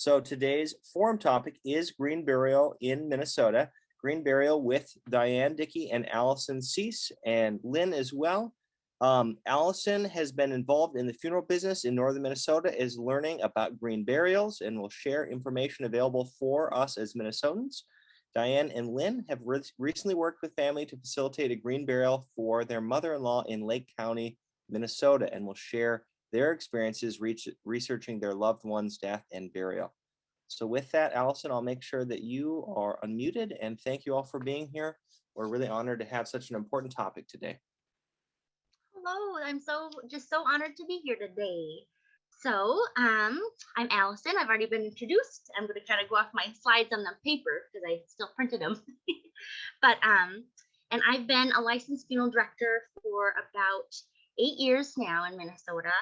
So today's forum topic is green burial in Minnesota. Green burial with Diane Dickey and Allison Cease and Lynn as well. Allison has been involved in the funeral business in northern Minnesota, is learning about green burials, and will share information available for us as Minnesotans. Diane and Lynn have recently worked with family to facilitate a green burial for their mother-in-law in Lake County, Minnesota, and will share their experiences researching their loved one's death and burial. So with that, Allison, I'll make sure that you are unmuted, and thank you all for being here. We're really honored to have such an important topic today. Hello, I'm just so honored to be here today. So I'm Allison. I've already been introduced. I'm going to kind of go off my slides on the paper because I still printed them. But and I've been a licensed funeral director for about 8 years now in Minnesota,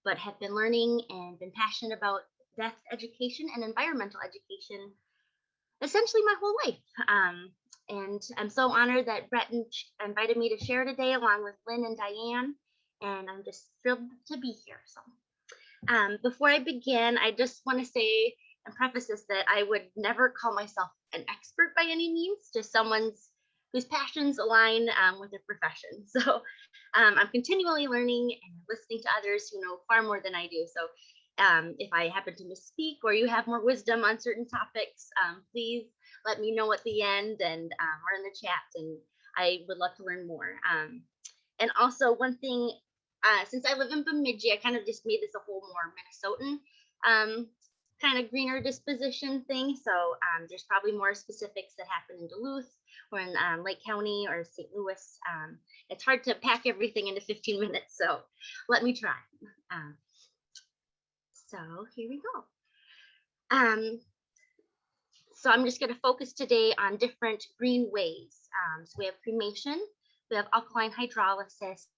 but have been learning and been passionate about death education and environmental education essentially my whole life. And I'm so honored that Brett invited me to share today along with Lynn and Diane, and I'm just thrilled to be here. So before I begin, I just want to say and preface this that I would never call myself an expert by any means, just someone whose passions align with their profession. So I'm continually learning and listening to others who know far more than I do. So if I happen to misspeak or you have more wisdom on certain topics, please let me know at the end and or in the chat, and I would love to learn more. And also one thing, since I live in Bemidji, I kind of just made this a whole more Minnesotan kind of greener disposition thing. So there's probably more specifics that happen in Duluth or in Lake County or St. Louis. It's hard to pack everything into 15 minutes, so let me try. So here we go. So I'm just going to focus today on different green ways. So we have cremation, we have alkaline hydrolysis,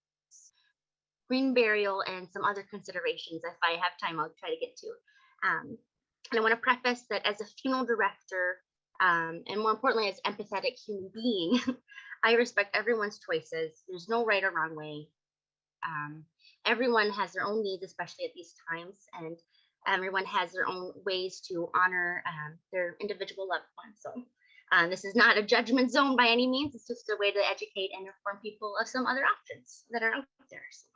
green burial, and some other considerations. If I have time, I'll try to get to. And I want to preface that as a funeral director, and more importantly, as an empathetic human being, I respect everyone's choices. There's no right or wrong way. Everyone has their own needs, especially at these times, and everyone has their own ways to honor their individual loved ones. So this is not a judgment zone by any means. It's just a way to educate and inform people of some other options that are out there. So,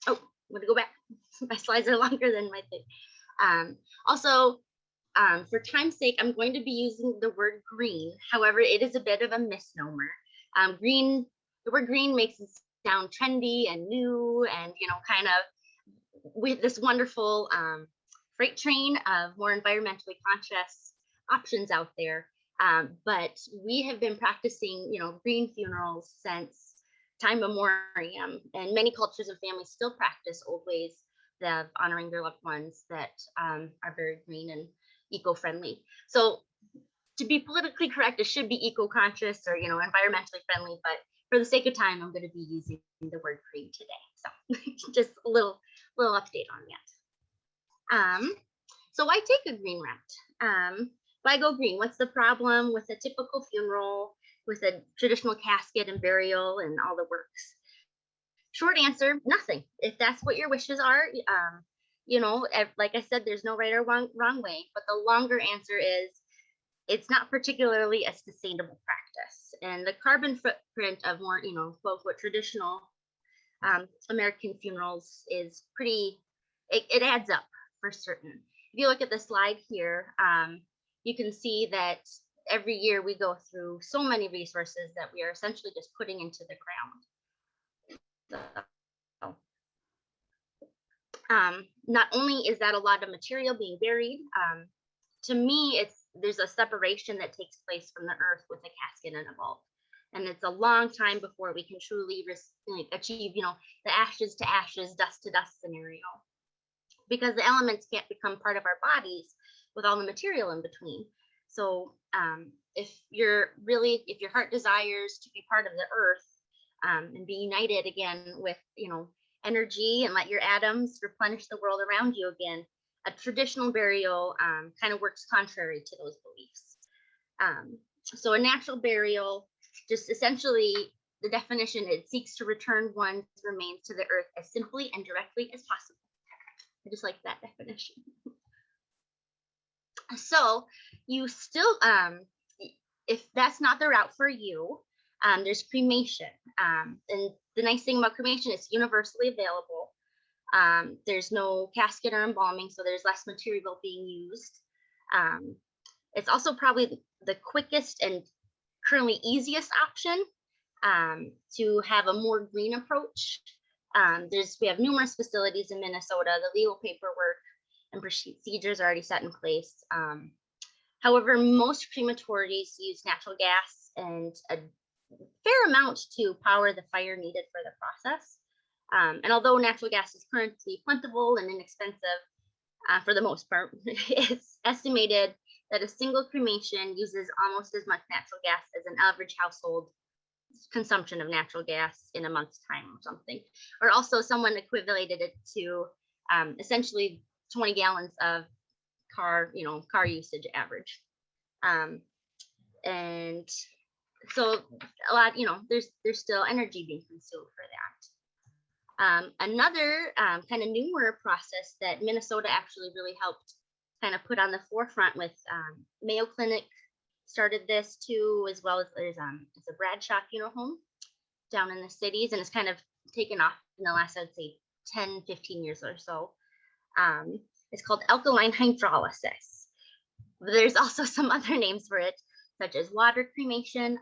I'm going to go back. My slides are longer than my thing. Also, for time's sake, I'm going to be using the word green. However, it is a bit of a misnomer. The word green makes it sound trendy and new and, kind of with this wonderful freight train of more environmentally conscious options out there. But we have been practicing, green funerals since time memoriam, and many cultures and families still practice old ways of honoring their loved ones that are very green and eco-friendly. So to be politically correct, it should be eco-conscious or, environmentally friendly, but for the sake of time, I'm going to be using the word green today. So just a little update on that. So why take a green route? Why go green? What's the problem with a typical funeral, with a traditional casket and burial and all the works? Short answer, nothing. If that's what your wishes are, like I said, there's no right or wrong way. But the longer answer is, it's not particularly a sustainable practice. And the carbon footprint of more, quote unquote, traditional American funerals is it adds up for certain. If you look at the slide here, you can see that every year we go through so many resources that we are essentially just putting into the ground. So, not only is that a lot of material being buried, to me, there's a separation that takes place from the earth with a casket and a vault. And it's a long time before we can truly achieve, the ashes to ashes, dust to dust scenario, because the elements can't become part of our bodies with all the material in between. So if your heart desires to be part of the earth and be united again with, energy, and let your atoms replenish the world around you again, a traditional burial kind of works contrary to those beliefs. So a natural burial, just essentially the definition, it seeks to return one's remains to the earth as simply and directly as possible. I just like that definition. So you still, if that's not the route for you, there's cremation. And the nice thing about cremation is universally available. There's no casket or embalming, so there's less material being used. It's also probably the quickest and currently easiest option to have a more green approach. We have numerous facilities in Minnesota. The legal paperwork and procedures are already set in place. However, most crematories use natural gas and a fair amount to power the fire needed for the process. And although natural gas is currently plentiful and inexpensive for the most part, it's estimated that a single cremation uses almost as much natural gas as an average household consumption of natural gas in a month's time or something. Or also someone equated it to essentially 20 gallons of car usage average. And so a lot, there's still energy being consumed for that. Another kind of newer process that Minnesota actually really helped kind of put on the forefront with Mayo Clinic started this too, as well as there's it's a Bradshaw funeral home down in the cities, and it's kind of taken off in the last, I'd say, 10, 15 years or so. It's called alkaline hydrolysis. There's also some other names for it, such as water cremation,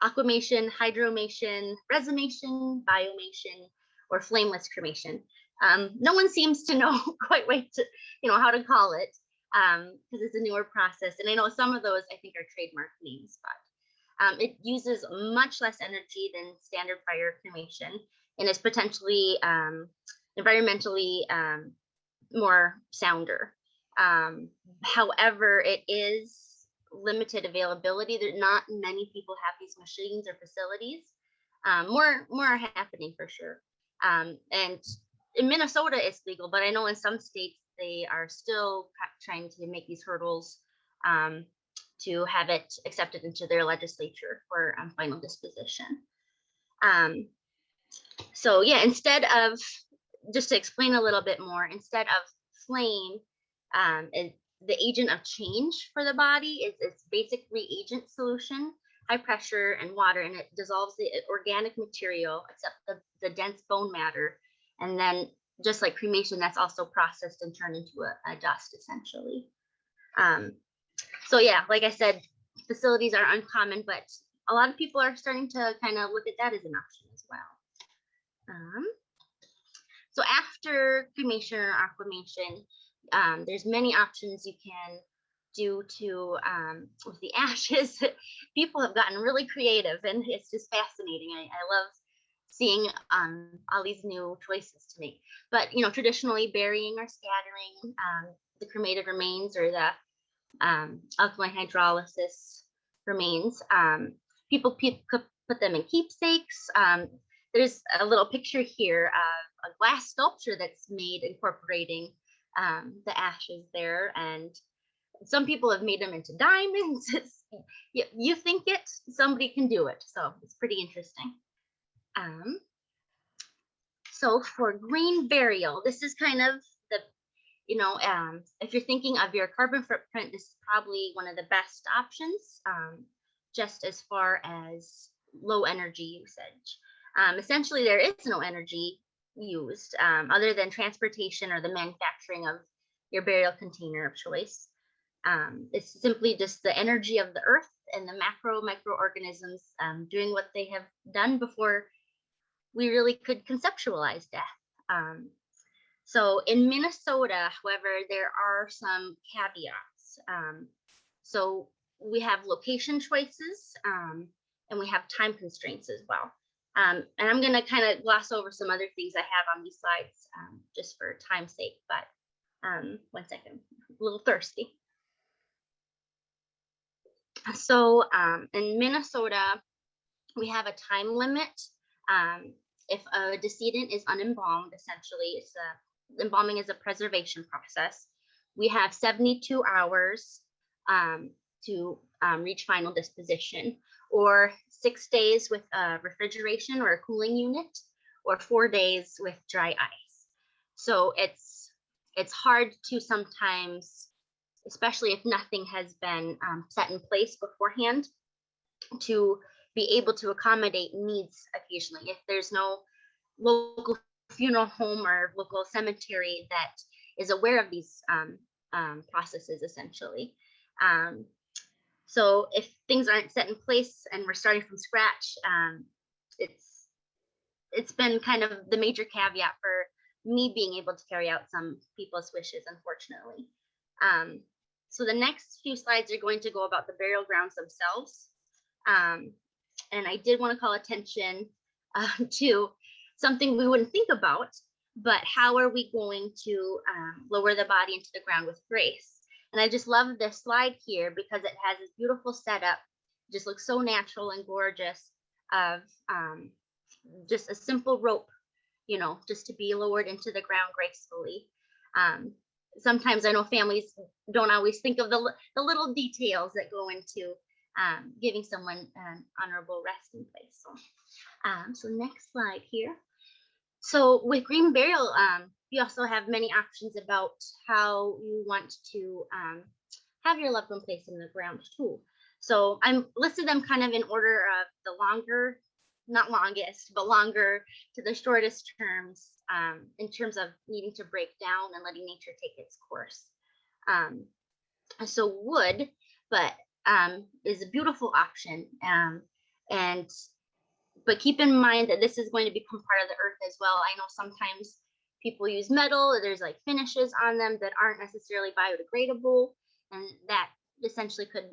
aquamation, hydromation, resination, biomation, or flameless cremation. No one seems to know quite how to call it because it's a newer process. And I know some of those I think are trademark names, but it uses much less energy than standard fire cremation and is potentially environmentally more sounder. However, it is limited availability. There not many people have these machines or facilities. More are happening for sure. And in Minnesota, it's legal, but I know in some states they are still trying to make these hurdles to have it accepted into their legislature for final disposition. So yeah, instead of, just to explain a little bit more, instead of flame, the agent of change for the body is its basic reagent solution, high pressure and water, and it dissolves the organic material except the dense bone matter. And then just like cremation, that's also processed and turned into a dust essentially. So yeah, like I said, facilities are uncommon, but a lot of people are starting to kind of look at that as an option as well. So after cremation or aquamation, there's many options you can do to with the ashes. People have gotten really creative, and it's just fascinating. I love seeing all these new choices to make. But traditionally burying or scattering the cremated remains or the alkaline hydrolysis remains. People put them in keepsakes. There's a little picture here of a glass sculpture that's made incorporating the ashes there, and some people have made them into diamonds. You think it, somebody can do it, so it's pretty interesting. So for green burial, this is kind of the, if you're thinking of your carbon footprint, this is probably one of the best options, just as far as low energy usage. Essentially, there is no energy used other than transportation or the manufacturing of your burial container of choice. It's simply just the energy of the earth and the microorganisms doing what they have done before we really could conceptualize death. So in Minnesota, however, there are some caveats. So we have location choices and we have time constraints as well. And I'm going to kind of gloss over some other things I have on these slides just for time's sake, but 1 second, a little thirsty. So in Minnesota, we have a time limit. If a decedent is unembalmed, essentially, embalming is a preservation process. We have 72 hours to reach final disposition, or 6 days with a refrigeration or a cooling unit, or 4 days with dry ice. So it's it's hard to sometimes, especially if nothing has been set in place beforehand, to be able to accommodate needs occasionally. If there's no local funeral home or local cemetery that is aware of these processes, essentially. So if things aren't set in place and we're starting from scratch, it's been kind of the major caveat for me being able to carry out some people's wishes, unfortunately. So the next few slides are going to go about the burial grounds themselves. And I did want to call attention to something we wouldn't think about, but how are we going to lower the body into the ground with grace? And I just love this slide here because it has this beautiful setup. It just looks so natural and gorgeous of just a simple rope, you know, just to be lowered into the ground gracefully. Sometimes I know families don't always think of the little details that go into giving someone an honorable resting place. So next slide here. So with green burial, you also have many options about how you want to have your loved one placed in the ground too. So I'm listed them kind of in order of the longer, not longest, but longer to the shortest terms in terms of needing to break down and letting nature take its course. So wood, but is a beautiful option. But keep in mind that this is going to become part of the earth as well. I know sometimes people use metal, or there's like finishes on them that aren't necessarily biodegradable, and that essentially could,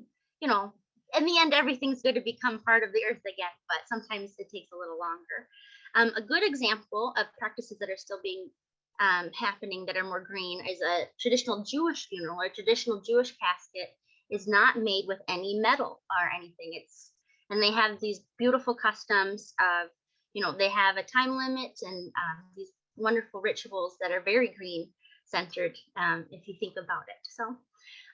you know, in the end, everything's going to become part of the earth again, but sometimes it takes a little longer. A good example of practices that are still being happening that are more green is a traditional Jewish funeral or traditional Jewish casket is not made with any metal or anything. And they have these beautiful customs of, you know, they have a time limit and these wonderful rituals that are very green centered if you think about it. So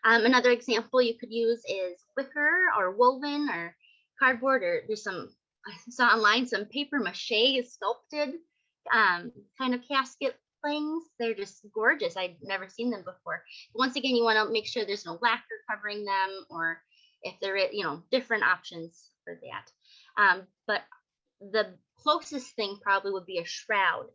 another example you could use is wicker or woven or cardboard, or there's I saw online some paper mache sculpted kind of casket things. They're just gorgeous. I'd never seen them before. Once again, you want to make sure there's no lacquer covering them, or if there is, you know, different options for that. But the closest thing probably would be a shroud.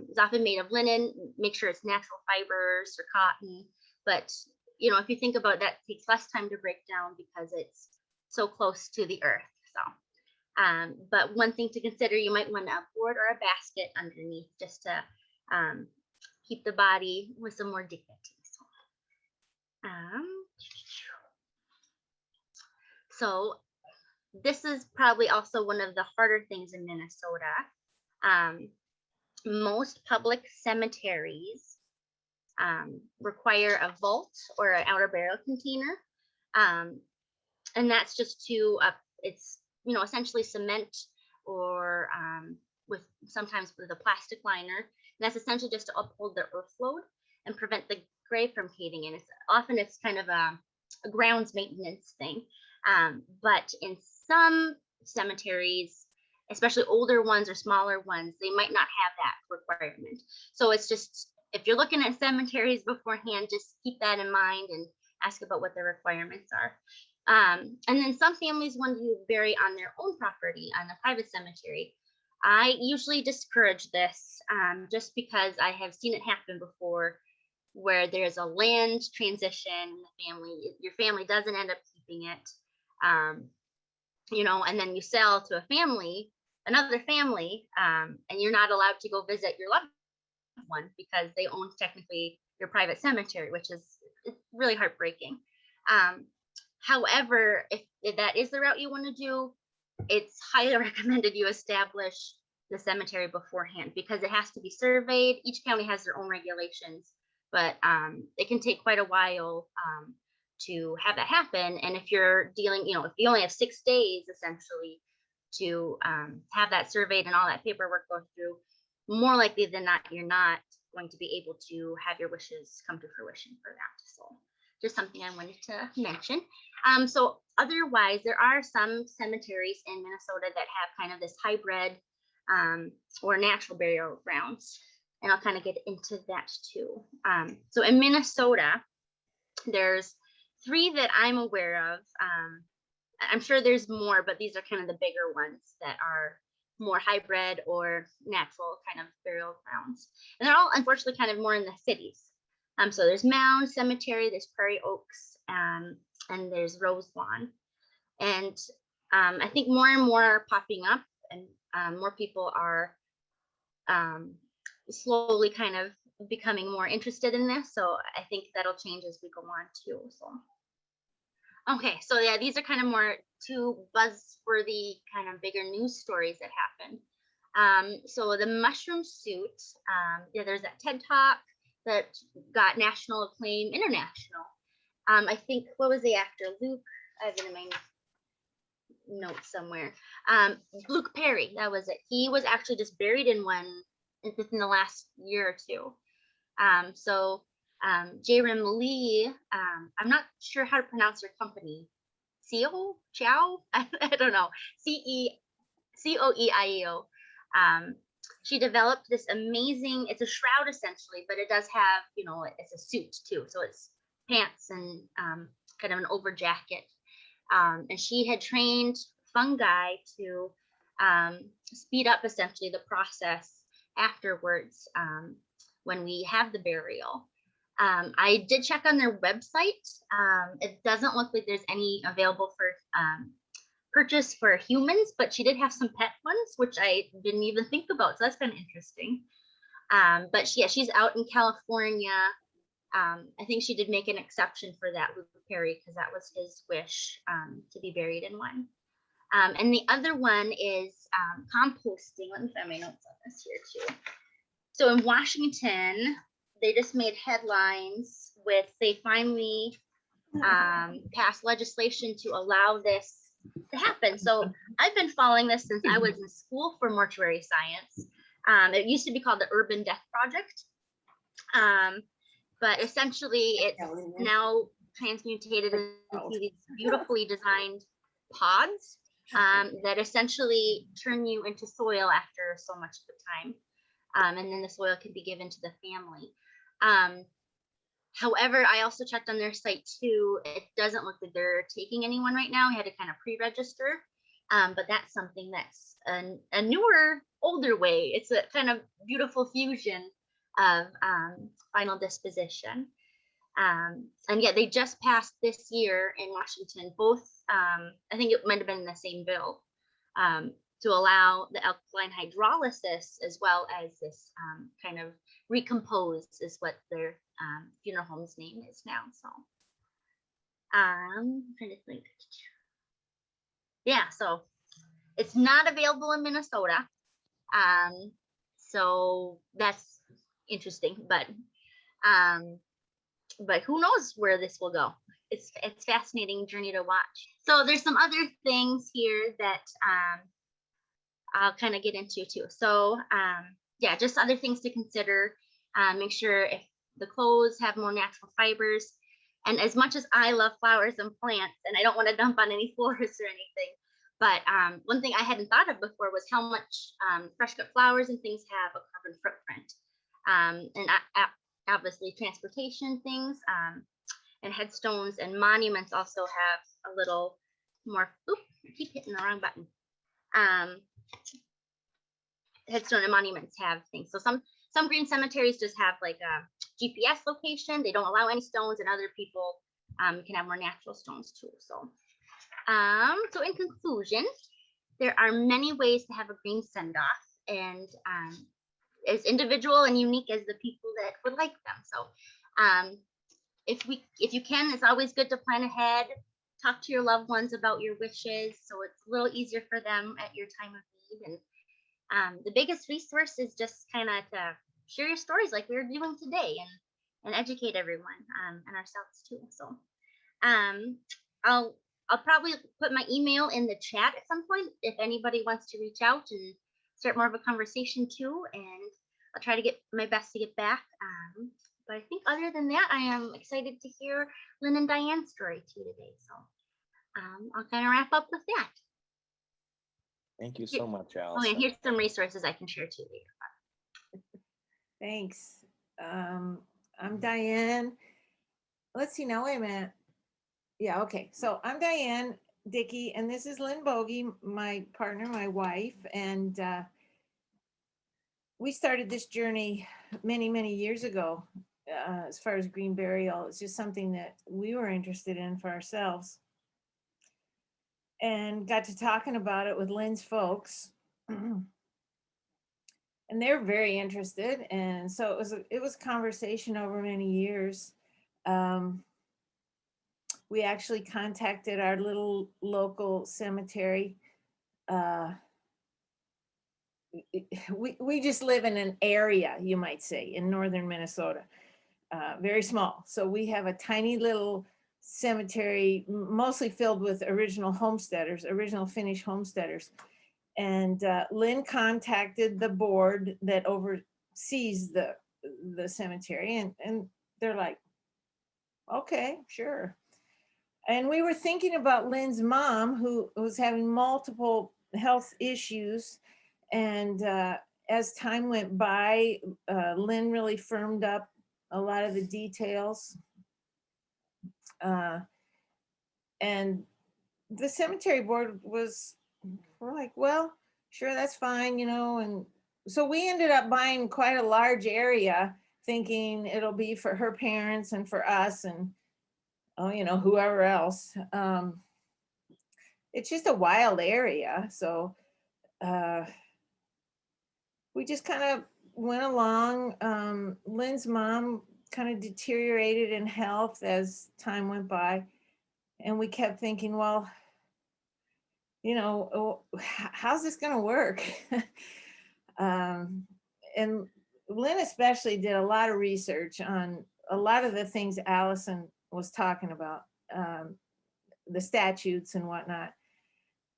It's often made of linen. Make sure it's natural fibers or cotton. But you know, if you think about that, it takes less time to break down because it's so close to the earth. So, but one thing to consider, you might want a board or a basket underneath just to keep the body with some more dignity. So this is probably also one of the harder things in Minnesota. Most public cemeteries require a vault or an outer burial container. And that's just to, it's, you know, essentially cement or sometimes with a plastic liner. And that's essentially just to uphold the earth load and prevent the grave from caving in. It's kind of a grounds maintenance thing. But in some cemeteries, especially older ones or smaller ones, they might not have that requirement. So it's just, if you're looking at cemeteries beforehand, just keep that in mind and ask about what the requirements are. And then some families want to bury on their own property on a private cemetery. I usually discourage this just because I have seen it happen before, where there's a land transition in the family. Your family doesn't end up keeping it, you know, and then you sell to another family, and you're not allowed to go visit your loved one because they own technically your private cemetery, which is really heartbreaking. However, if that is the route you want to do, it's highly recommended you establish the cemetery beforehand because it has to be surveyed. Each county has their own regulations, but it can take quite a while to have that happen. And if you're dealing, you know, if you only have 6 days essentially to have that surveyed and all that paperwork go through, more likely than not, you're not going to be able to have your wishes come to fruition for that. So just something I wanted to mention. So otherwise, there are some cemeteries in Minnesota that have kind of this hybrid or natural burial grounds. and I'll kind of get into that too. So in Minnesota, there's 3 that I'm aware of. I'm sure there's more, but these are kind of the bigger ones that are more hybrid or natural kind of burial grounds. And they're all unfortunately kind of more in the cities. So there's Mound Cemetery, there's Prairie Oaks, and there's Rose Lawn. And I think more and more are popping up, and more people are slowly kind of becoming more interested in this. So I think that'll change as we go on too. So okay, so yeah, these are kind of more 2 buzzworthy kind of bigger news stories that happen. So the mushroom suit, yeah, there's that TED Talk that got national acclaim, international. I think, what was the actor? Luke, I have it in my notes somewhere. Luke Perry, that was it. He was actually just buried in one within the last year or 2. So J-Rim Lee, I'm not sure how to pronounce her company. Chow? I don't know. Coeieo. She developed this amazing, it's a shroud essentially, but it does have, it's a suit too. So it's pants and kind of an over jacket. And she had trained fungi to speed up essentially the process afterwards when we have the burial. I did check on their website. It doesn't look like there's any available for purchase for humans, but she did have some pet ones, which I didn't even think about. So that's kind of interesting. But she's out in California. I think she did make an exception for that, Luke Perry, because that was his wish to be buried in one. And the other one is composting. Let me find my notes on this here too. So in Washington, they just made headlines with, they finally passed legislation to allow this to happen. So I've been following this since I was in school for mortuary science. It used to be called the Urban Death Project. But essentially it's now transmutated into these beautifully designed pods that essentially turn you into soil after so much of the time. And then the soil can be given to the family. However, I also checked on their site too. It doesn't look like they're taking anyone right now. We had to kind of pre-register. But that's something that's a newer, older way. It's a kind of beautiful fusion of final disposition. And yeah, they just passed this year in Washington, both, I think it might have been in the same bill, to allow the alkaline hydrolysis as well as this kind of recompose is what their funeral home's name is now. So I'm trying to think. Yeah, so it's not available in Minnesota. So that's interesting, but who knows where this will go. It's fascinating journey to watch. So there's some other things here that I'll kind of get into too. So yeah, just other things to consider. Make sure if the clothes have more natural fibers. And as much as I love flowers and plants, and I don't want to dump on any florists or anything, but one thing I hadn't thought of before was how much fresh cut flowers and things have a carbon footprint. And obviously transportation things and headstones and monuments also have a little more, oop, I keep hitting the wrong button. Headstone and monuments have things. So some green cemeteries just have like a GPS location. They don't allow any stones, and other people can have more natural stones too. So in conclusion, there are many ways to have a green send-off, and as individual and unique as the people that would like them. So if you can, it's always good to plan ahead, talk to your loved ones about your wishes, so it's a little easier for them at your time of need. And the biggest resource is just kind of to share your stories like we're doing today, and educate everyone and ourselves too. So I'll probably put my email in the chat at some point if anybody wants to reach out and start more of a conversation too, and I'll try to get my best to get back. But I think other than that, I am excited to hear Lynn and Diane's story too today. So I'll kind of wrap up with that. Thank you so much, Oh, Allison. and here's some resources I can share too later. Thanks. I'm Diane. Let's see now. Wait a minute. Yeah, okay. So I'm Diane Dickey, and this is Lynn Bogey, my partner, my wife, and we started this journey many, many years ago. As far as green burial, it's just something that we were interested in for ourselves, and got to talking about it with Lynn's folks, and they're very interested. And so it was conversation over many years. Um, we actually contacted our little local cemetery. Uh, we just live in an area, you might say, in northern Minnesota, very small. So we have a tiny little cemetery, mostly filled with original homesteaders, original Finnish homesteaders. And Lynn contacted the board that oversees the cemetery, and they're like, okay, sure. And we were thinking about Lynn's mom, who was having multiple health issues. And as time went by, Lynn really firmed up a lot of the details. Uh, and the cemetery board we're like, well, sure, that's fine, you know. And so we ended up buying quite a large area, thinking it'll be for her parents and for us and, oh, you know, whoever else. It's just a wild area. So uh, we just kind of went along. Lynn's mom kind of deteriorated in health as time went by. And we kept thinking, well, you know, how's this going to work? um, and Lynn especially did a lot of research on a lot of the things Allison was talking about, the statutes and whatnot.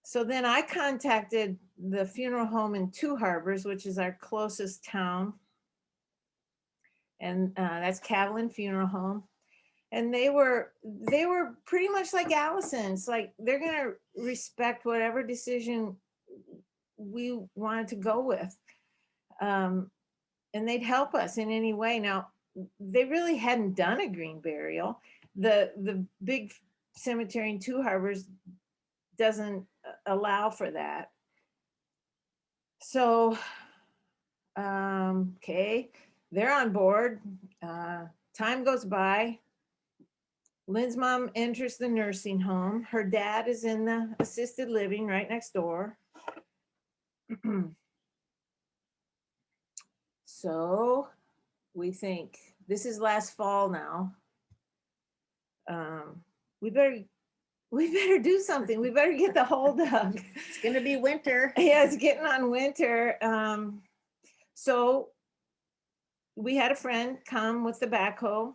So then I contacted the funeral home in Two Harbors, which is our closest town, and that's Cavalin Funeral Home. And they were pretty much like Allison's. Like they're gonna respect whatever decision we wanted to go with, um, and they'd help us in any way. Now they really hadn't done a green burial. The big cemetery in Two Harbors doesn't allow for that. So okay, they're on board. Time goes by. Lynn's mom enters the nursing home. Her dad is in the assisted living right next door. So we think this is last fall now. Um, we better we better do something. We better get the hole dug. It's gonna be winter. Yeah, it's getting on winter. So we had a friend come with the backhoe.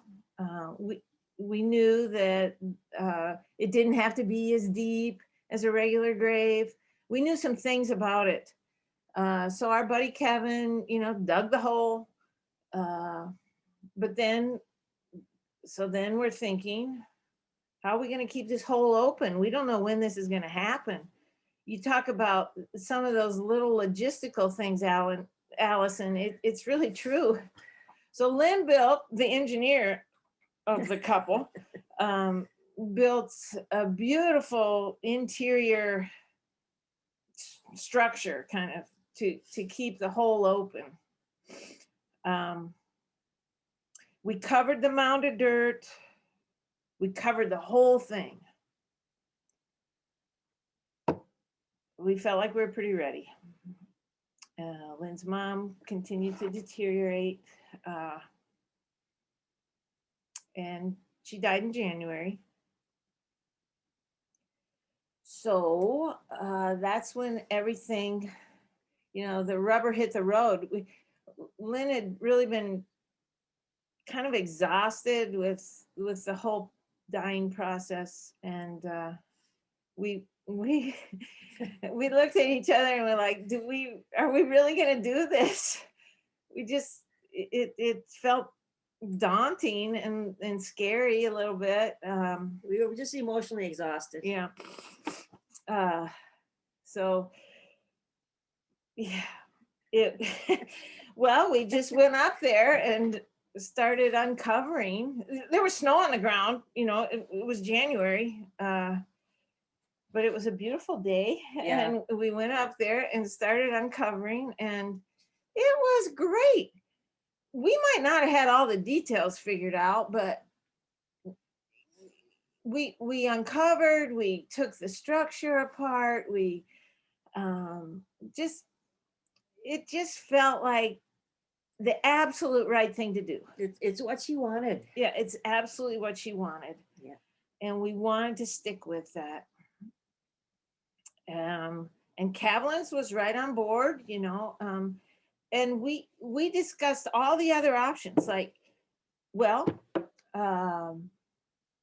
We knew that it didn't have to be as deep as a regular grave. We knew some things about it. So our buddy Kevin, you know, dug the hole. Uh, but then, so then we're thinking, how are we going to keep this hole open? We don't know when this is going to happen. You talk about some of those little logistical things, Allison. It's really true. So Lynn built, the engineer of the couple, um, built a beautiful interior structure, kind of to keep the hole open. Um, we covered the mound of dirt. We covered the whole thing. We felt like we were pretty ready. Lynn's mom continued to deteriorate, uh, and she died in January. So that's when everything, you know, the rubber hit the road. Lynn had really been kind of exhausted with the whole dying process, and we we looked at each other and we're like, are we really going to do this? We just it felt daunting and scary a little bit. We were just emotionally exhausted. Yeah. Uh, so yeah, it, well, we just went up there and started uncovering. There was snow on the ground, it was January, but it was a beautiful day. Yeah. And we went up there and started uncovering, and it was great. We might not have had all the details figured out, but we uncovered, we took the structure apart, we just it just felt like the absolute right thing to do. It's what she wanted. Yeah, it's absolutely what she wanted. Yeah. And we wanted to stick with that. And Kavlin's was right on board, and we discussed all the other options. Like, well,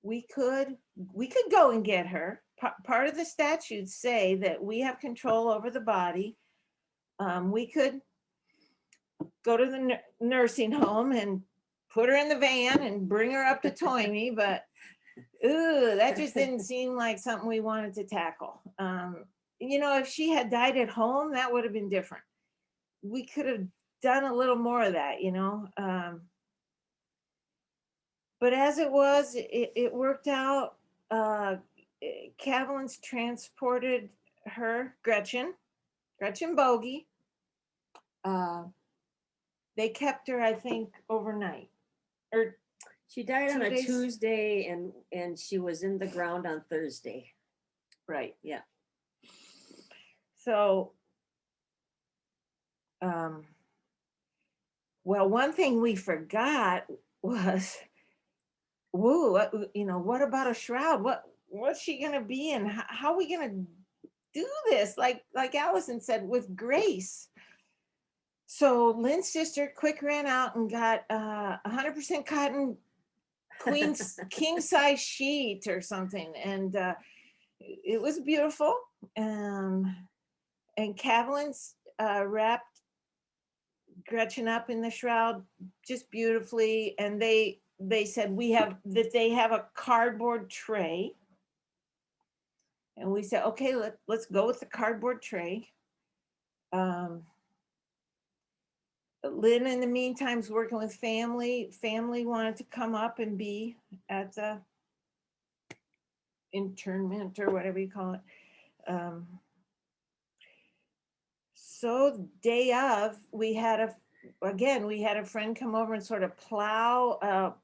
we could go and get her. Part of the statutes say that we have control over the body. We could go to the nursing home and put her in the van and bring her up to Toimy, but that just didn't seem like something we wanted to tackle. If she had died at home, that would have been different. We could have done a little more of that, but as it was, it worked out. Kavlin's transported her, Gretchen Bogey. They kept her, I think, overnight. Or She died on 2 a days. Tuesday and she was in the ground on Thursday. right. Yeah. So, well, one thing we forgot was, what about a shroud? What's she gonna be in? How are we gonna do this? Like Allison said, with grace. So Lynn's sister quick ran out and got 100% cotton king size sheet or something, and it was beautiful. And Kavlin's wrapped Gretchen up in the shroud just beautifully, and they said they have a cardboard tray, and we said, okay, let's go with the cardboard tray. Lynn, in the meantime, is working with family. Family wanted to come up and be at the internment or whatever you call it. So the day of, we had a friend come over and sort of plow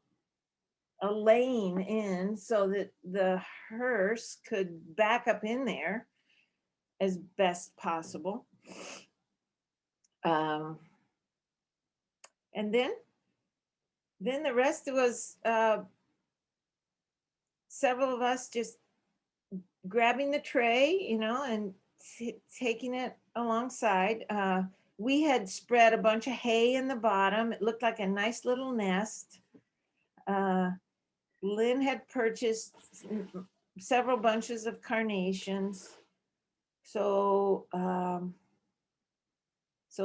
a lane in so that the hearse could back up in there as best possible. And then the rest of us, several of us just grabbing the tray, and taking it alongside. We had spread a bunch of hay in the bottom. It looked like a nice little nest. Lynn had purchased several bunches of carnations. So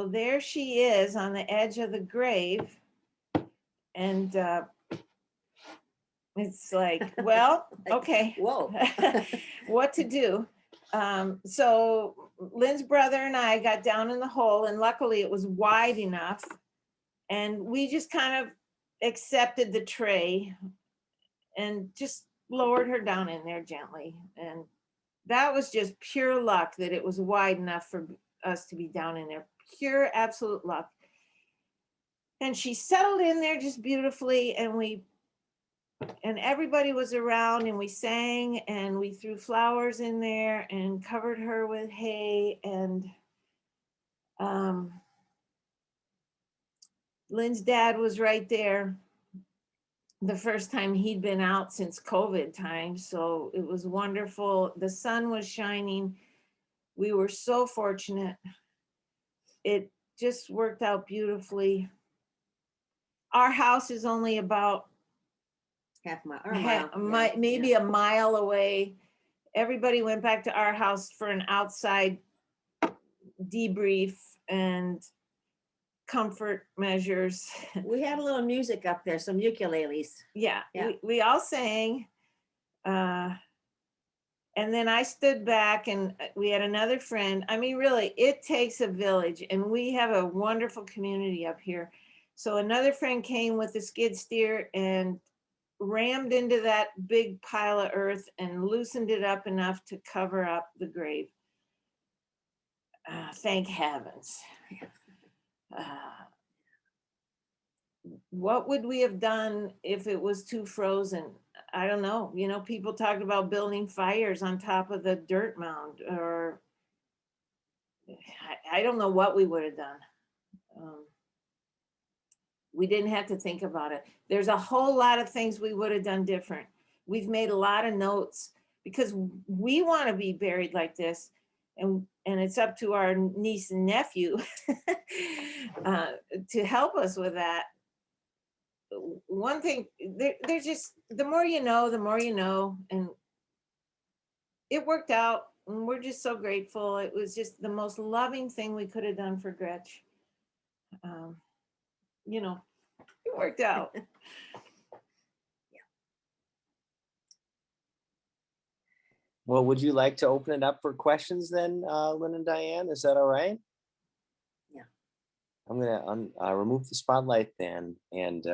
there she is on the edge of the grave. And it's like, well, okay. Whoa. What to do? So Lynn's brother and I got down in the hole, and luckily it was wide enough. And we just kind of accepted the tray and just lowered her down in there gently. And that was just pure luck that it was wide enough for us to be down in there. Pure, absolute luck. And she settled in there just beautifully, and everybody was around, and we sang, and we threw flowers in there and covered her with hay. And Lynn's dad was right there the first time he'd been out since COVID time. So it was wonderful. The sun was shining. We were so fortunate. It just worked out beautifully. Our house is only about Half mile, or a mile. Yeah, maybe yeah. a mile away. Everybody went back to our house for an outside debrief and comfort measures. We had a little music up there, some ukuleles. Yeah, Yeah. we all sang. And then I stood back and we had another friend. I mean, really, it takes a village, and we have a wonderful community up here. So another friend came with a skid steer and rammed into that big pile of earth and loosened it up enough to cover up the grave. Thank heavens. What would we have done if it was too frozen? I don't know. You know, people talked about building fires on top of the dirt mound, or I don't know what we would have done. We didn't have to think about it. There's a whole lot of things we would have done different. We've made a lot of notes because we want to be buried like this, and it's up to our niece and nephew to help us with that. One thing, there's just, the more you know, and it worked out, and we're just so grateful. It was just the most loving thing we could have done for Gretch. You know, it worked out. Well, would you like to open it up for questions then, Lynn and Diane? Is that all right? Yeah. I'm gonna remove the spotlight then, and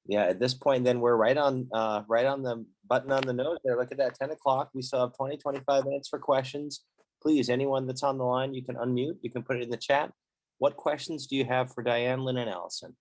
yeah, at this point, then we're right on the button on the nose there. Look at that, 10 o'clock. We still have 25 minutes for questions. Please, anyone that's on the line, you can unmute. You can put it in the chat. What questions do you have for Diane, Lynn, and Allison?